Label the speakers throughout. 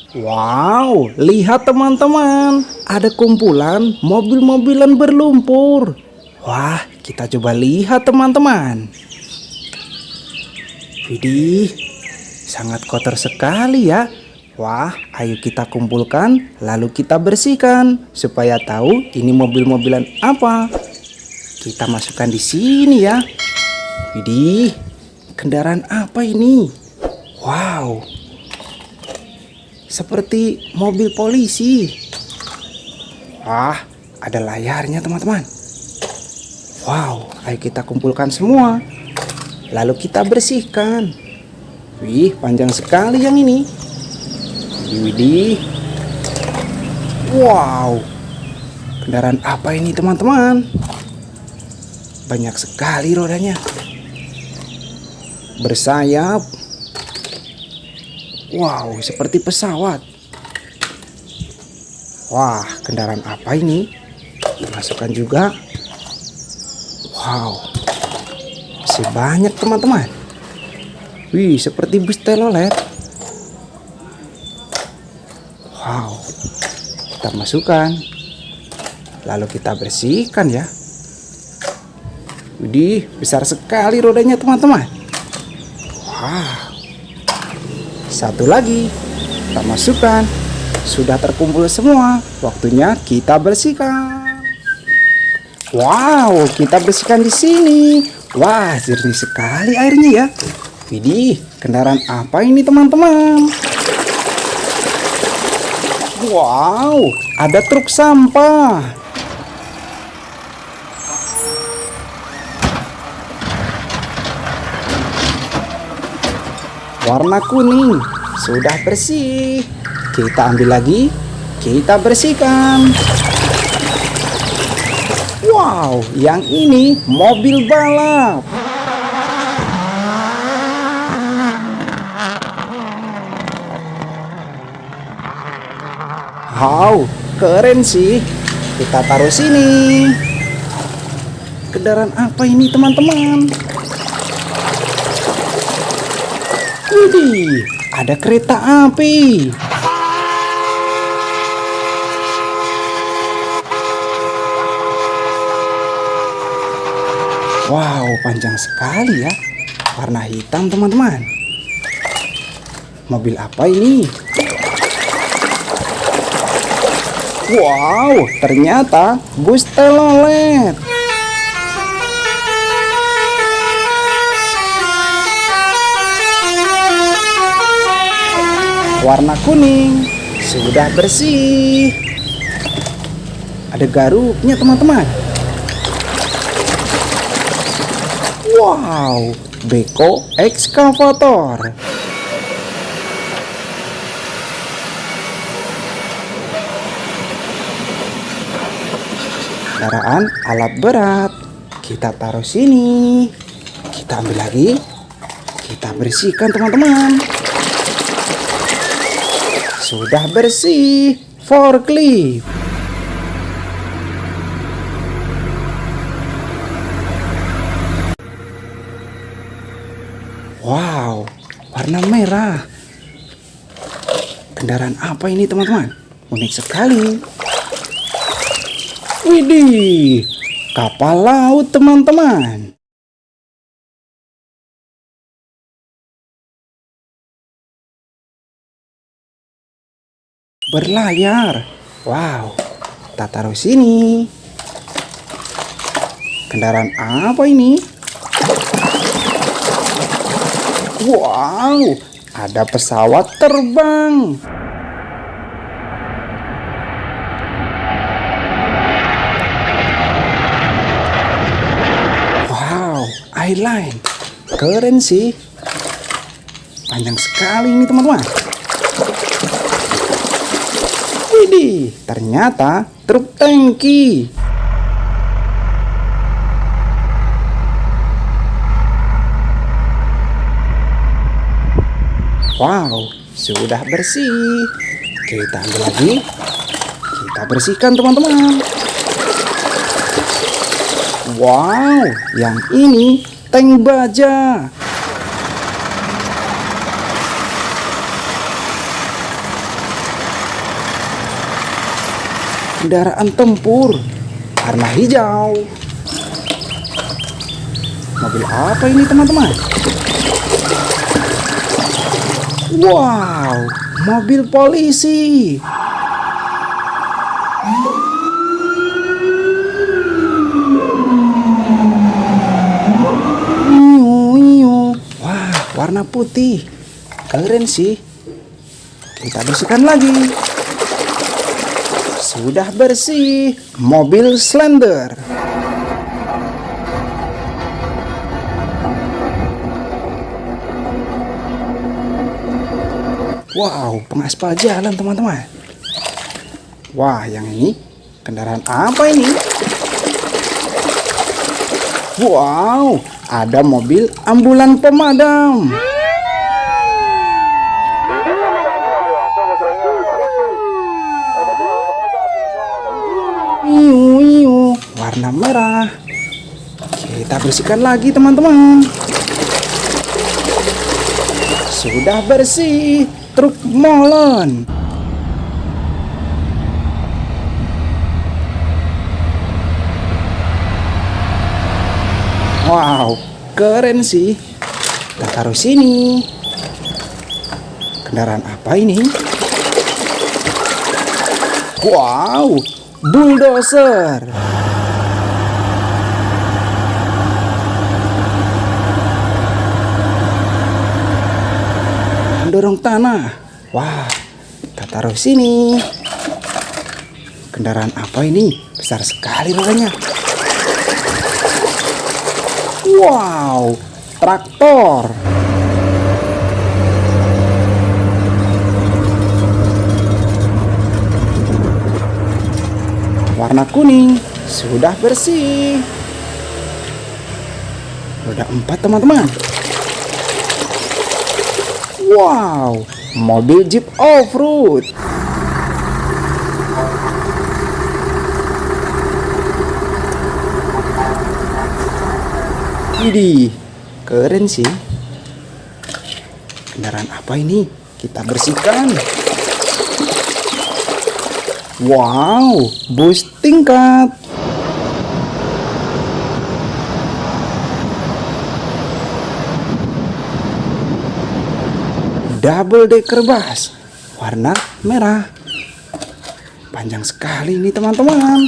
Speaker 1: Wow, lihat teman-teman, ada kumpulan mobil-mobilan berlumpur. Wah, kita coba lihat teman-teman. Widih, sangat kotor sekali ya. Wah, ayo kita kumpulkan, lalu kita bersihkan supaya tahu ini mobil-mobilan apa. Kita masukkan di sini ya. Widih, kendaraan apa ini? Wow, seperti mobil polisi. Wah, ada layarnya teman-teman. Wow, ayo kita kumpulkan semua. Lalu kita bersihkan. Wih, panjang sekali yang ini. Widih. Wow, kendaraan apa ini teman-teman? Banyak sekali rodanya. Bersayap. Wow, seperti pesawat. Wah, kendaraan apa ini? Masukkan juga. Wow, masih banyak teman-teman. Wih, seperti bus telolet. Wow, kita masukkan. Lalu kita bersihkan ya. Widih, besar sekali rodanya teman-teman. Wah, satu lagi kita masukkan. Sudah terkumpul semua. Waktunya kita bersihkan. Wow, kita bersihkan di sini. Wah, jernih sekali airnya ya. Widih, kendaraan apa ini teman-teman? Wow, ada truk sampah. Warna kuning, sudah bersih. Kita ambil lagi, kita bersihkan. Wow, yang ini mobil balap. Wow, keren sih. Kita taruh sini. Kendaraan apa ini teman-teman? Widih, ada kereta api. Wow, panjang sekali ya. Warna hitam teman-teman. Mobil apa ini? Wow, ternyata bus telolet. Warna kuning, sudah bersih. Ada garuknya teman-teman. Wow, beko ekskavator. Kendaraan alat berat. Kita taruh sini. Kita ambil lagi. Kita bersihkan teman-teman. Sudah bersih. Forklift. Wow, warna merah. Kendaraan apa ini teman-teman? Unik sekali. Widih, kapal laut teman-teman. Berlayar. Wow, kita taruh sini. Kendaraan apa ini? Wow, ada pesawat terbang. Wow, airline. Keren sih. Panjang sekali ini teman-teman. Widih, ternyata truk tangki. Wow, sudah bersih. Kita ambil lagi. Kita bersihkan teman-teman. Wow, yang ini tank baja. kendaraan tempur warna hijau. Mobil apa ini teman-teman? Wow, mobil polisi. Wah, warna putih. Keren sih. Kita bersihkan lagi. Sudah bersih. Mobil Slender. Wow, pengaspal jalan teman-teman. Wah, yang ini kendaraan apa ini? Wow, ada mobil ambulan pemadam. Warna merah. Kita bersihkan lagi teman-teman. Sudah bersih. Truk molen. Wow, keren sih. Kita taruh sini. Kendaraan apa ini? Wow, bulldozer. Dorong tanah. Wah, kita taruh sini. Kendaraan apa ini? Besar sekali rodanya. Wow, traktor. Warna kuning. Sudah bersih. Roda 4 teman-teman. Wow, mobil Jeep off-road. Widih, keren sih. Kendaraan apa ini? Kita bersihkan. Wow, bus tingkat. Double decker bus warna merah. Panjang sekali ini teman-teman.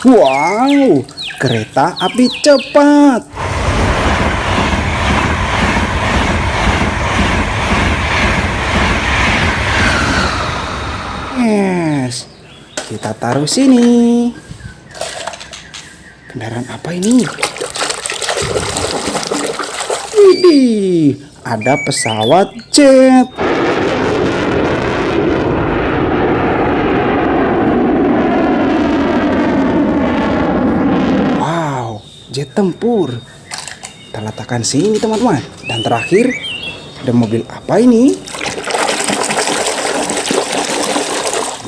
Speaker 1: Wow, kereta api cepat. Yes, kita taruh sini. Kendaraan apa ini? Widih, ada pesawat jet. Wow, jet tempur. Kita letakkan sini teman-teman. Dan terakhir, ada mobil apa ini?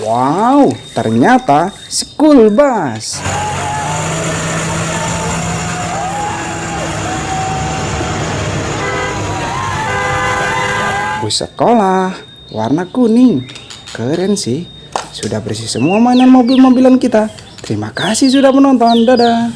Speaker 1: Wow, ternyata school bus. Bus sekolah warna kuning. Keren sih. Sudah bersih semua mainan mobil-mobilan kita. Terima kasih sudah menonton. Dadah.